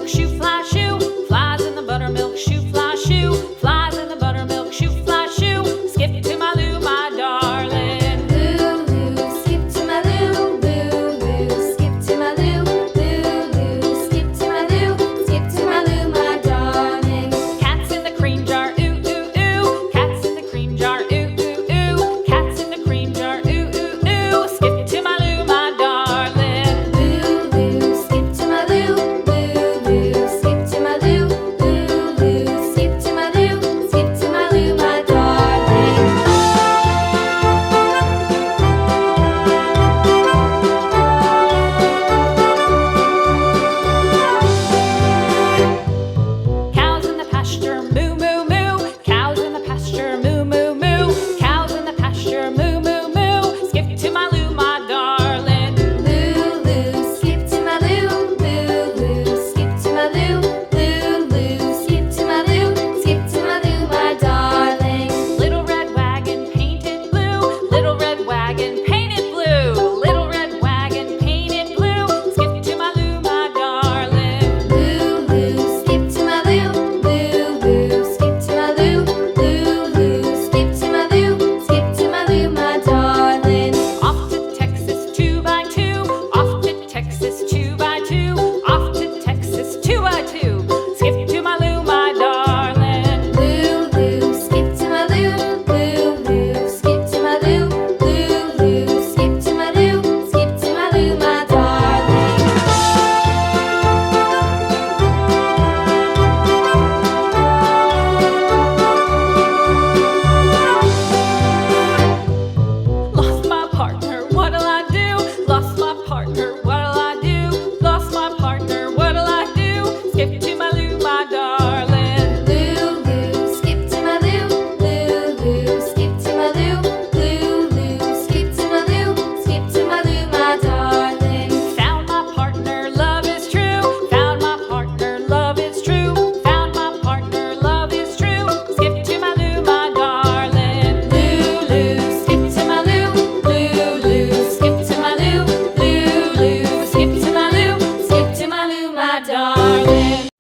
buttermilk shoe, fly shoe. Flies in the buttermilk shoe, fly shoe. Flies in the buttermilk shoe, fly shoe. Skip to my Lou, my darling. Lou, skip to my Lou, Lou, skip to my Lou, Lou, skip to my Lou, skip to my Lou, my darling. Cats in the cream jar, ooh, ooh, ooh. Cats in the cream jar, ooh, ooh, ooh. Cats in the cream jar, ooh, ooh, ooh. Skip to my Lou, my darling. Lou, skip to my Lou, Lou, skip to my Lou, Lou, skip to my Lou, skip to my Lou, my darling. Cows in the pasture, moo, moo, moo. Cows in the pasture, moo, moo, moo. Cows in the pasture, moo, moo, moo. Skip to my Lou, my darling. Lou, skip to my Lou, Lou, skip to my Lou, Lou, skip to my Lou, skip to my Lou, my darling. Little red wagon painted blue. Little red wagon painted blue. Little red wagon painted blue. Skip to my Lou, my darling. Lou, skip to my Lou, Lou, skip to my Lou, Lou, skip to my Lou, skip to my Lou, my darling. Off to Texas 2x2. Off to Texas 2x2. Off to Texas 2x2. Skip to my Lou, my darling. Lou, skip to my Lou, Lou, skip to my Lou, Lou, skip to my Lou, skip to my Lou, my darling. Lost my partner, what'll I do? Lost my partner, what'll I do? Lost my partner, what'll I do? Skip to my Lou, my darling. Lou, skip to my Lou, Lou, skip to my Lou, Lou, skip to my Lou, skip to my Lou, my darling. Found my partner, love is true. Found my partner, love is true. Found my partner, love is true. Skip to my Lou, my darling. Lou, skip to my Lou, Lou, skip to my Lou, Lou, skip to my Lou, skip to my Lou, my darling.